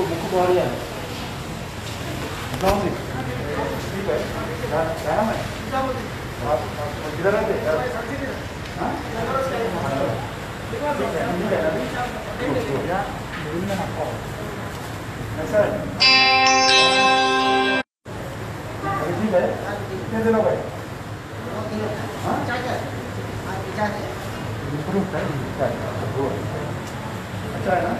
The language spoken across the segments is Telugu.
मुख भारी है ठीक है क्या है किधर रहते ऐसा ठीक है कितने दिन हो गए अच्छा है ना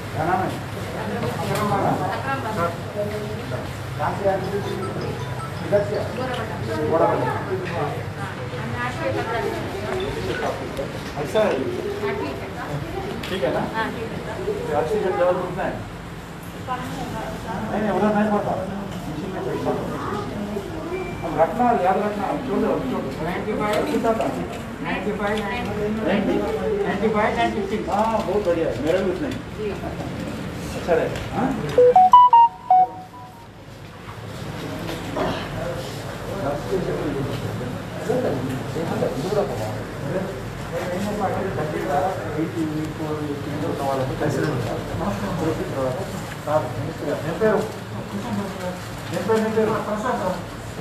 क्या नाम है कहाँ से इधर से बड़ा अच्छा है ठीक है ना ऑक्सीजन लेवल कितना है नहीं उधर नहीं पड़ता मशीन में पैसा अब रखना याद रखना छोड़ो 95 हाँ बहुत बढ़िया है मेरा भी उतना ही अच्छा रहे हाँ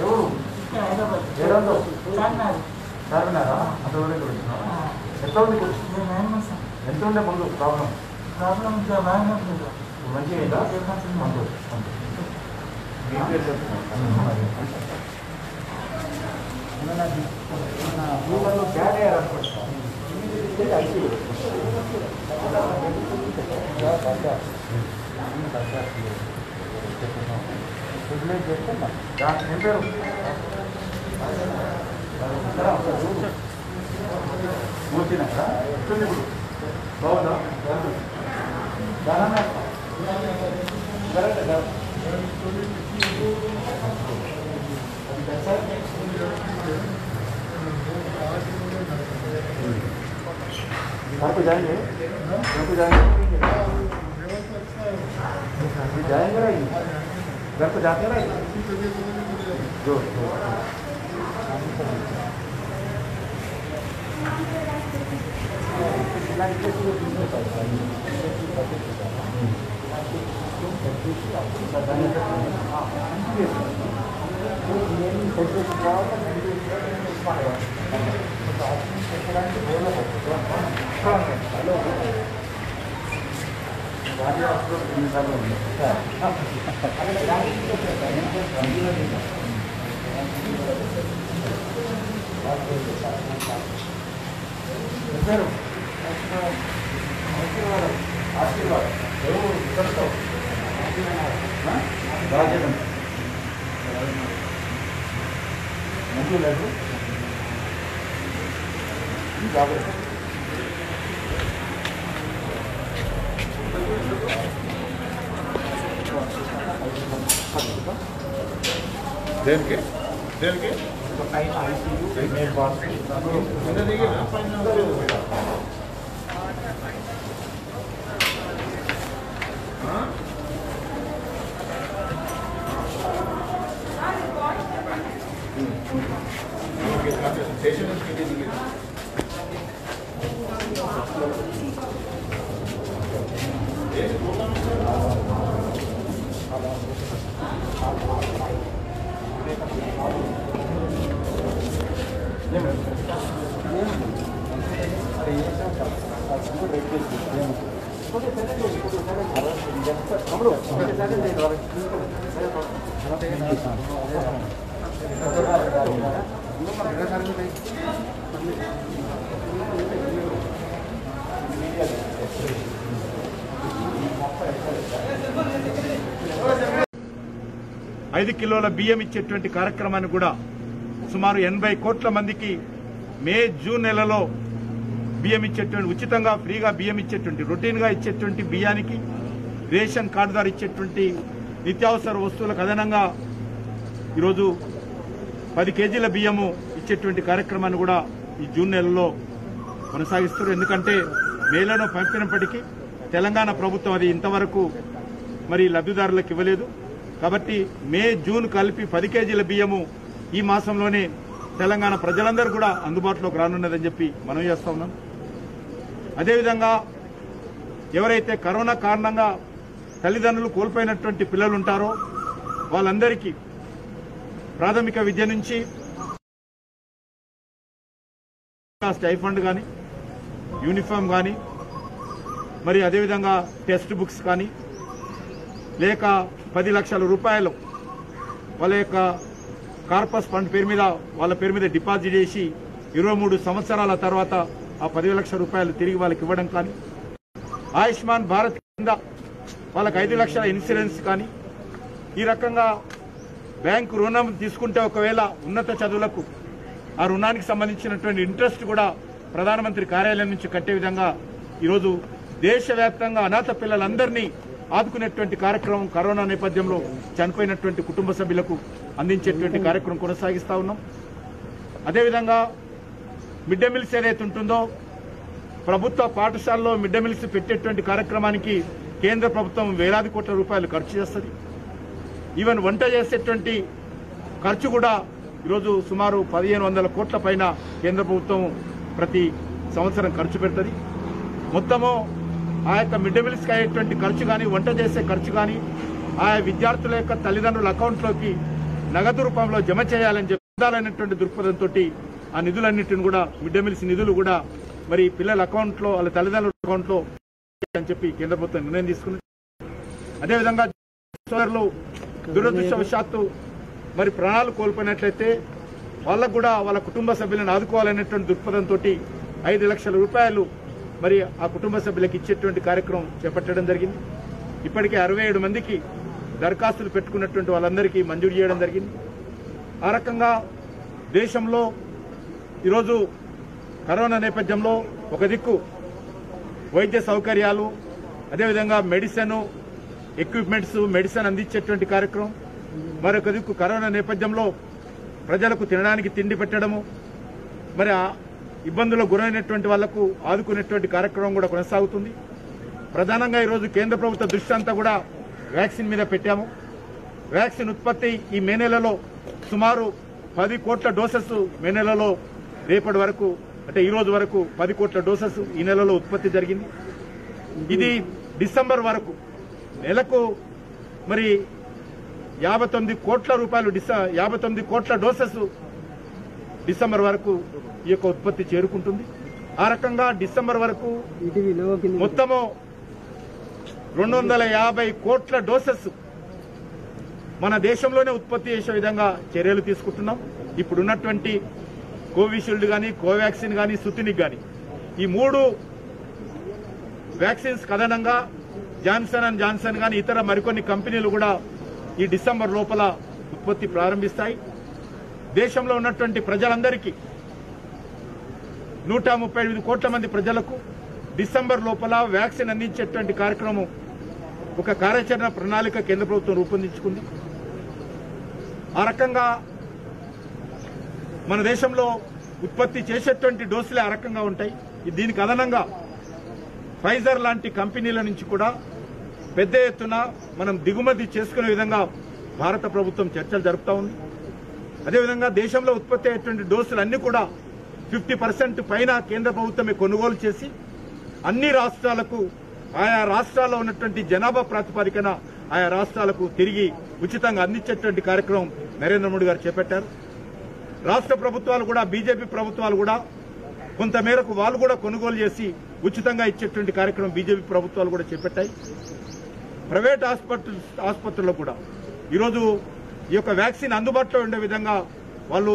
ఎవరు చార్మినారా అంతవరకు ఎట్లా ఉంది ఎంత ఉండే ముందు ప్రాబ్లం మంచిగా ఏం పేరు మూర్తినగరా ఎట్లుంది ఇప్పుడు బాగుందా దానా घर को जाएंगे जाएंगे घर को जाते ना जो ఆశీర్వాదం రాజనం మంచి లేదు జాగ్రత్త దేనికి దేనికి ఐదు కిలోల బియ్యం ఇచ్చేటువంటి కార్యక్రమాన్ని కూడా సుమారు 80 కోట్ల మందికి మే జూన్ నెలలో బియ్యం ఇచ్చేటువంటి ఉచితంగా ఫ్రీగా బియ్యం ఇచ్చేటువంటి రొటీన్ గా ఇచ్చేటువంటి బియ్యానికి రేషన్ కార్డు ద్వారా ఇచ్చేటువంటి నిత్యావసర వస్తువులకు అదనంగా ఈరోజు 10 కేజీల బియ్యము ఇచ్చేటువంటి కార్యక్రమాన్ని కూడా ఈ జూన్ నెలలో కొనసాగిస్తారు. ఎందుకంటే మేలోనూ పంపినప్పటికీ తెలంగాణ ప్రభుత్వం అది ఇంతవరకు మరి లబ్ధిదారులకు ఇవ్వలేదు. కాబట్టి మే జూన్ కలిపి 10 కేజీల బియ్యము ఈ మాసంలోనే తెలంగాణ ప్రజలందరూ కూడా అందుబాటులోకి రానున్నదని చెప్పి మనం చేస్తా ఉన్నాం. అదేవిధంగా ఎవరైతే కరోనా కారణంగా తల్లిదండ్రులు కోల్పోయినటువంటి పిల్లలు ఉంటారో వాళ్ళందరికీ ప్రాథమిక విద్య నుంచి స్టైఫండ్ కానీ, యూనిఫామ్ కానీ, మరి అదేవిధంగా టెక్స్ట్ బుక్స్ కానీ, లేక 10 లక్షల రూపాయలు వాళ్ళ యొక్క కార్పస్ ఫండ్ పేరు మీద వాళ్ళ పేరు మీద డిపాజిట్ చేసి 23 సంవత్సరాల తర్వాత ఆ 10 లక్షల రూపాయలు తిరిగి వాళ్ళకి ఇవ్వడం కానీ, ఆయుష్మాన్ భారత్ కింద వాళ్ళకి 5 లక్షల ఇన్సూరెన్స్ కానీ, ఈ రకంగా బ్యాంకు రుణం తీసుకుంటే ఒకవేళ ఉన్నత చదువులకు ఆ రుణానికి సంబంధించినటువంటి ఇంట్రెస్ట్ కూడా ప్రధానమంత్రి కార్యాలయం నుంచి కట్టే విధంగా ఈరోజు దేశవ్యాప్తంగా అనాథ పిల్లలందరినీ ఆదుకునేటువంటి కార్యక్రమం కరోనా నేపథ్యంలో చనిపోయినటువంటి కుటుంబ సభ్యులకు అందించేటువంటి కార్యక్రమం కొనసాగిస్తా ఉన్నాం. అదేవిధంగా మిడ్ డే మీల్స్ ఏదైతే ఉంటుందో ప్రభుత్వ పాఠశాలలో మిడ్ డే మీల్స్ పెట్టేటువంటి కార్యక్రమానికి కేంద్ర ప్రభుత్వం వేలాది కోట్ల రూపాయలు ఖర్చు చేస్తుంది. ఈవెన్ వంట చేసేటువంటి ఖర్చు కూడా ఈరోజు సుమారు 1500 కోట్ల పైన కేంద్ర ప్రభుత్వం ప్రతి సంవత్సరం ఖర్చు పెడుతుంది. మొత్తము ఆ యొక్క మిడ్ డే మీల్స్కి అయ్యేటువంటి ఖర్చు కానీ, వంట చేసే ఖర్చు కానీ ఆయా విద్యార్థుల యొక్క తల్లిదండ్రుల అకౌంట్లోకి నగదు రూపంలో జమ చేయాలని చెప్పాలనేటువంటి దృక్పథంతో ఆ నిధులన్నింటిని కూడా మిడ్ డే మీల్స్ నిధులు కూడా మరి పిల్లల అకౌంట్లో వాళ్ళ తల్లిదండ్రుల అకౌంట్లో అని చెప్పి కేంద్ర ప్రభుత్వం నిర్ణయం తీసుకుంది. అదేవిధంగా సోదరులు దురదృష్టవశాత్తు మరి ప్రాణాలు కోల్పోయినట్లయితే వాళ్ళకు కూడా వాళ్ళ కుటుంబ సభ్యులను ఆదుకోవాలనేటువంటి దృక్పథంతో 5 లక్షల రూపాయలు మరి ఆ కుటుంబ సభ్యులకు ఇచ్చేటువంటి కార్యక్రమం చేపట్టడం జరిగింది. ఇప్పటికే 67 మందికి దరఖాస్తులు పెట్టుకున్నటువంటి వాళ్ళందరికీ మంజూరు చేయడం జరిగింది. ఆ రకంగా దేశంలో ఈరోజు కరోనా నేపథ్యంలో ఒక దిక్కు వైద్య సౌకర్యాలు, అదేవిధంగా మెడిసిన్ ఎక్విప్మెంట్స్, మెడిసిన్ అందించేటువంటి కార్యక్రమం, మరొక దిక్కు కరోనా నేపథ్యంలో ప్రజలకు తినడానికి తిండి పెట్టడము, మరి ఆ ఇబ్బందులకు గురైనటువంటి వాళ్లకు ఆదుకునేటువంటి కార్యక్రమం కూడా కొనసాగుతుంది. ప్రధానంగా ఈరోజు కేంద్ర ప్రభుత్వ దృష్టి అంతా కూడా వ్యాక్సిన్ మీద పెట్టాము. వ్యాక్సిన్ ఉత్పత్తి ఈ మే నెలలో సుమారు 10 కోట్ల డోసెస్ మే నెలలో రేపటి వరకు అంటే ఈ రోజు వరకు 10 కోట్ల డోసెస్ ఈ నెలలో ఉత్పత్తి జరిగింది. ఇది డిసెంబర్ వరకు నెలకు మరి 59 కోట్ల రూపాయలు 59 కోట్ల డోసెస్ డిసెంబర్ వరకు ఈ యొక్క ఉత్పత్తి చేరుకుంటుంది. ఆ రకంగా డిసెంబర్ వరకు మొత్తము 250 కోట్ల డోసెస్ మన దేశంలోనే ఉత్పత్తి చేసే విధంగా చర్యలు తీసుకుంటున్నాం. ఇప్పుడున్నటువంటి కోవిషీల్డ్ కానీ, కోవాక్సిన్ కానీ, స్పుత్నిక్ కానీ ఈ 3 వ్యాక్సిన్స్ అదనంగా జాన్సన్ అండ్ జాన్సన్ కానీ ఇతర మరికొన్ని కంపెనీలు కూడా ఈ డిసెంబర్ లోపల ఉత్పత్తి ప్రారంభిస్తాయి. దేశంలో ఉన్నటువంటి ప్రజలందరికీ 135 కోట్ల మంది ప్రజలకు డిసెంబర్ లోపల వ్యాక్సిన్ అందించేటువంటి కార్యక్రమం ఒక కార్యాచరణ ప్రణాళిక కేంద్ర ప్రభుత్వం రూపొందించుకుంది. ఆ రకంగా మన దేశంలో ఉత్పత్తి చేసేటువంటి డోసులే ఆ రకంగా ఉంటాయి. దీనికి అదనంగా ఫైజర్ లాంటి కంపెనీల నుంచి కూడా పెద్ద ఎత్తున మనం దిగుమతి చేసుకునే విధంగా భారత ప్రభుత్వం చర్చలు జరుపుతా ఉంది. అదేవిధంగా దేశంలో ఉత్పత్తి అయ్యేటువంటి డోసులన్నీ కూడా 50% పైన కేంద్ర ప్రభుత్వమే కొనుగోలు చేసి అన్ని రాష్ట్రాలకు ఆయా రాష్ట్రాల్లో ఉన్నటువంటి జనాభా ప్రాతిపదికన ఆయా రాష్ట్రాలకు తిరిగి ఉచితంగా అందించేటువంటి కార్యక్రమం నరేంద్ర మోడీ గారు చేపట్టారు. రాష్ట్ర ప్రభుత్వాలు కూడా, బీజేపీ ప్రభుత్వాలు కూడా కొంతమేరకు వాళ్ళు కూడా కొనుగోలు చేసి ఉచితంగా ఇచ్చేటువంటి కార్యక్రమం బీజేపీ ప్రభుత్వాలు కూడా చేపట్టాయి. ప్రైవేట్ ఆసుపత్రుల్లో కూడా ఈరోజు ఈ యొక్క వ్యాక్సిన్ అందుబాటులో ఉండే విధంగా వాళ్ళు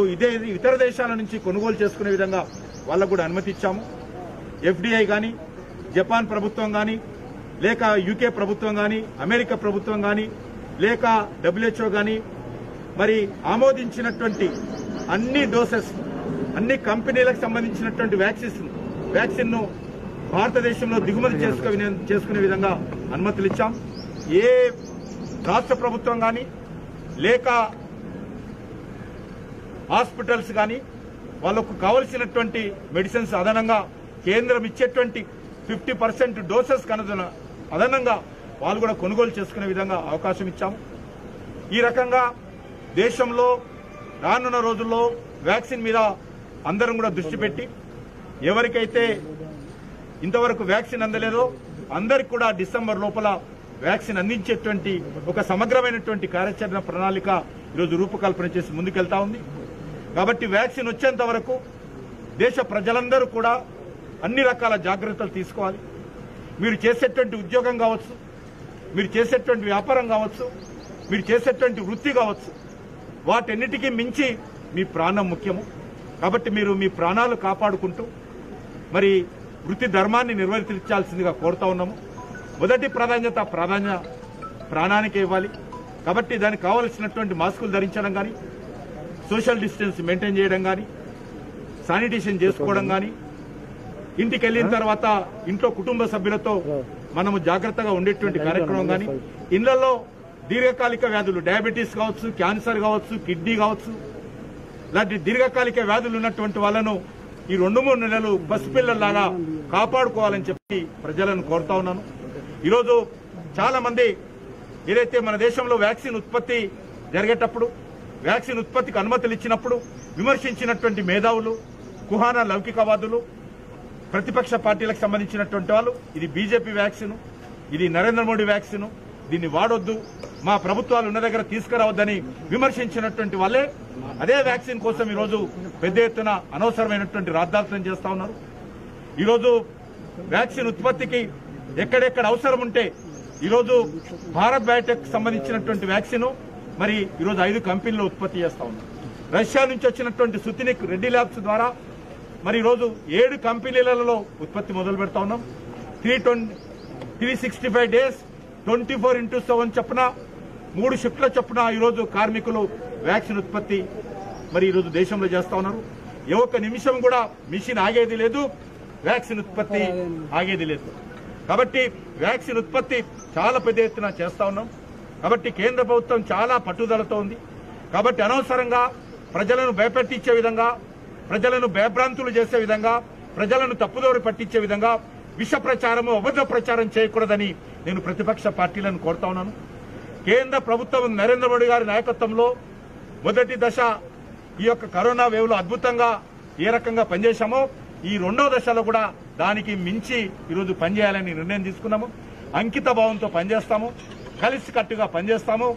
ఇతర దేశాల నుంచి కొనుగోలు చేసుకునే విధంగా వాళ్ళకు కూడా అనుమతి ఇచ్చాము. ఎఫ్డీఐ కానీ, జపాన్ ప్రభుత్వం కానీ, లేక యూకే ప్రభుత్వం కానీ, అమెరికా ప్రభుత్వం కానీ, లేక WHO కానీ మరి ఆమోదించినటువంటి అన్ని డోసెస్, అన్ని కంపెనీలకు సంబంధించినటువంటి వ్యాక్సిన్ ను భారతదేశంలో దిగుమతి చేసుకునే విధంగా అనుమతులు ఇచ్చాం. ఏ రాష్ట్ర ప్రభుత్వం కానీ లేక హాస్పిటల్స్ కానీ వాళ్లకు కావలసినటువంటి మెడిసిన్స్ అదనంగా కేంద్రం ఇచ్చేటువంటి 50% డోసెస్ అదనంగా వాళ్ళు కూడా కొనుగోలు చేసుకునే విధంగా అవకాశం ఇచ్చాము. ఈ రకంగా దేశంలో రానున్న రోజుల్లో వ్యాక్సిన్ మీద అందరం కూడా దృష్టి పెట్టి ఎవరికైతే ఇంతవరకు వ్యాక్సిన్ అందలేదో అందరికి కూడా డిసెంబర్ లోపల వ్యాక్సిన్ అందించేటువంటి ఒక సమగ్రమైనటువంటి కార్యాచరణ ప్రణాళిక ఈరోజు రూపకల్పన చేసి ముందుకెళ్తా ఉంది. కాబట్టి వ్యాక్సిన్ వచ్చేంత వరకు దేశ ప్రజలందరూ కూడా అన్ని రకాల జాగ్రత్తలు తీసుకోవాలి. మీరు చేసేటువంటి ఉద్యోగం కావచ్చు, మీరు చేసేటువంటి వ్యాపారం కావచ్చు, మీరు చేసేటువంటి వృత్తి కావచ్చు, వాటన్నిటికీ మించి మీ ప్రాణం ముఖ్యము. కాబట్టి మీరు మీ ప్రాణాలు కాపాడుకుంటూ మరి వృత్తి ధర్మాన్ని నిర్వర్తించాల్సిందిగా కోరుతా ఉన్నాము. మొదటి ప్రాణానికి ఇవ్వాలి. కాబట్టి దానికి కావలసినటువంటి మాస్కులు ధరించడం కానీ, సోషల్ డిస్టెన్స్ మెయింటైన్ చేయడం కానీ, శానిటేషన్ చేసుకోవడం కానీ, ఇంటికి వెళ్ళిన తర్వాత ఇంట్లో కుటుంబ సభ్యులతో మనము జాగ్రత్తగా ఉండేటువంటి కార్యక్రమం కానీ, ఇళ్లలో దీర్ఘకాలిక వ్యాధులు డయాబెటీస్ కావచ్చు, క్యాన్సర్ కావచ్చు, కిడ్నీ కావచ్చు, ఇలాంటి దీర్ఘకాలిక వ్యాధులు ఉన్నటువంటి వాళ్ళను ఈ 2-3 నెలలు పసిపిల్లల్లాగా కాపాడుకోవాలని చెప్పి ప్రజలను కోరుతా ఉన్నాను. ఈరోజు చాలా మంది ఏదైతే మన దేశంలో వ్యాక్సిన్ ఉత్పత్తి జరిగేటప్పుడు, వ్యాక్సిన్ ఉత్పత్తికి అనుమతులు ఇచ్చినప్పుడు విమర్శించినటువంటి మేధావులు, కుహాన లౌకికవాదులు, ప్రతిపక్ష పార్టీలకు సంబంధించినటువంటి వాళ్ళు ఇది బీజేపీ వ్యాక్సిన్, ఇది నరేంద్ర మోడీ వ్యాక్సిన్, దీన్ని వాడొద్దు, మా ప్రభుత్వాలు ఉన్న దగ్గర తీసుకురావద్దని విమర్శించినటువంటి వాళ్ళే అదే వ్యాక్సిన్ కోసం ఈరోజు పెద్ద ఎత్తున అనవసరమైనటువంటి రాద్ధాంతం చేస్తా ఉన్నారు. ఈరోజు వ్యాక్సిన్ ఉత్పత్తికి ఎక్కడెక్కడ అవసరం ఉంటే ఈరోజు భారత్ బయోటెక్ సంబంధించినటువంటి వ్యాక్సిన్ మరి ఈరోజు 5 కంపెనీలు ఉత్పత్తి చేస్తా ఉన్నారు. రష్యా నుంచి వచ్చినటువంటి సుతినిక్ రెడ్డి ల్యాబ్స్ ద్వారా మరి ఈరోజు 7 కంపెనీలలో ఉత్పత్తి మొదలు పెడతా ఉన్నాం. 365 డేస్ 24x7 చొప్పున 3 షిఫ్ట్ల చొప్పున ఈరోజు కార్మికులు వ్యాక్సిన్ ఉత్పత్తి మరి ఈరోజు దేశంలో చేస్తా ఉన్నారు. ఏ ఒక్క నిమిషం కూడా మిషన్ ఆగేది లేదు, వ్యాక్సిన్ ఉత్పత్తి ఆగేది లేదు. కాబట్టి వ్యాక్సిన్ ఉత్పత్తి చాలా పెద్ద ఎత్తున చేస్తా ఉన్నాం. కాబట్టి కేంద్ర ప్రభుత్వం చాలా పట్టుదలతో ఉంది. కాబట్టి అనవసరంగా ప్రజలను భయపెట్టించే విధంగా, ప్రజలను భయభ్రాంతులు చేసే విధంగా, ప్రజలను తప్పుదోవ పట్టించే విధంగా విష ప్రచారము, అబద్ధ ప్రచారం చేయకూడదని నేను ప్రతిపక్ష పార్టీలను కోరుతా ఉన్నాను. కేంద్ర ప్రభుత్వం నరేంద్ర మోడీ గారి నాయకత్వంలో మొదటి దశ ఈ యొక్క కరోనా వేవ్ లో అద్భుతంగా ఏ రకంగా పనిచేశామో ఈ 2వ దశలో కూడా దానికి మించి ఈరోజు పనిచేయాలని నిర్ణయం తీసుకున్నాము. అంకిత భావంతో పనిచేస్తాము, కలిసికట్టుగా పనిచేస్తాము,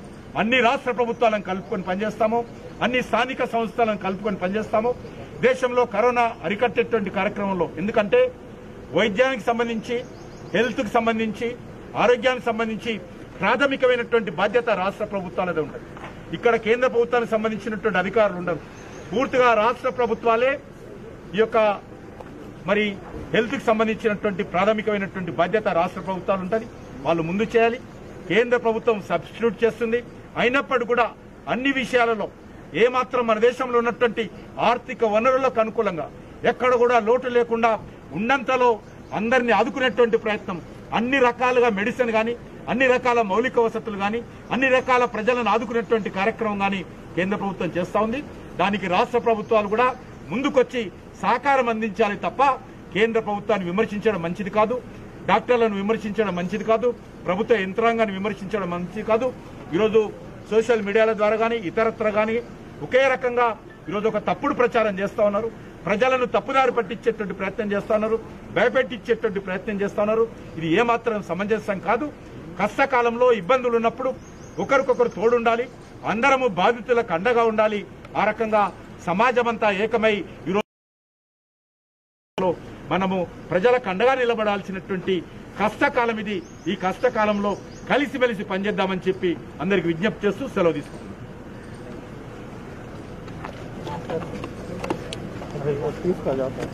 అన్ని రాష్ట్ర ప్రభుత్వాలను కలుపుకొని పనిచేస్తాము, అన్ని స్థానిక సంస్థలను కలుపుకొని పనిచేస్తాము. దేశంలో కరోనా అరికట్టేటువంటి కార్యక్రమంలో, ఎందుకంటే వైద్యానికి సంబంధించి, హెల్త్ కి సంబంధించి, ఆరోగ్యానికి సంబంధించి ప్రాథమికమైనటువంటి బాధ్యత రాష్ట్ర ప్రభుత్వాలదే ఉంటుంది. ఇక్కడ కేంద్ర ప్రభుత్వానికి సంబంధించినటువంటి అధికారులు ఉండరు. పూర్తిగా రాష్ట్ర ప్రభుత్వాలే ఈ యొక్క మరి హెల్త్ కి సంబంధించినటువంటి ప్రాథమికమైనటువంటి బాధ్యత రాష్ట్ర ప్రభుత్వాలు ఉంటుంది. వాళ్ళు ముందు చేయాలి. కేంద్ర ప్రభుత్వం సబ్స్టిట్యూట్ చేస్తుంది. అయినప్పటికీ కూడా అన్ని విషయాలలో ఏమాత్రం మన దేశంలో ఉన్నటువంటి ఆర్థిక వనరులకు అనుకూలంగా ఎక్కడ కూడా లోటు లేకుండా ఉన్నంతలో అందరినీ ఆదుకునేటువంటి ప్రయత్నం, అన్ని రకాలుగా మెడిసిన్ కానీ, అన్ని రకాల మౌలిక వసతులు కానీ, అన్ని రకాల ప్రజలను ఆదుకునేటువంటి కార్యక్రమం కానీ కేంద్ర ప్రభుత్వం చేస్తా ఉంది. దానికి రాష్ట్ర ప్రభుత్వాలు కూడా ముందుకొచ్చి సహకారం అందించాలి తప్ప కేంద్ర ప్రభుత్వాన్ని విమర్శించడం మంచిది కాదు, డాక్టర్లను విమర్శించడం మంచిది కాదు, ప్రభుత్వ యంత్రాంగాన్ని విమర్శించడం మంచిది కాదు. ఈరోజు సోషల్ మీడియాల ద్వారా కానీ ఇతరత్ర కానీ ఒకే రకంగా ఈరోజు ఒక తప్పుడు ప్రచారం చేస్తా ఉన్నారు. ప్రజలను తప్పుదారి పట్టించేటువంటి ప్రయత్నం చేస్తా ఉన్నారు, భయపెట్టించేటువంటి ప్రయత్నం చేస్తా ఉన్నారు. ఇది ఏమాత్రం సమంజసం కాదు. కష్టకాలంలో ఇబ్బందులు ఉన్నప్పుడు ఒకరికొకరు తోడుండాలి, అందరము బాధితులకు అండగా ఉండాలి. ఆ రకంగా సమాజమంతా ఏకమై ఈరోజు మనము ప్రజలకు అండగా నిలబడాల్సినటువంటి కష్టకాలం ఇది. ఈ కష్టకాలంలో కలిసిమెలిసి పనిచేద్దామని చెప్పి అందరికి విజ్ఞప్తి చేస్తూ సెలవు తీసుకుంటున్నాం. वो 30 का जाता है।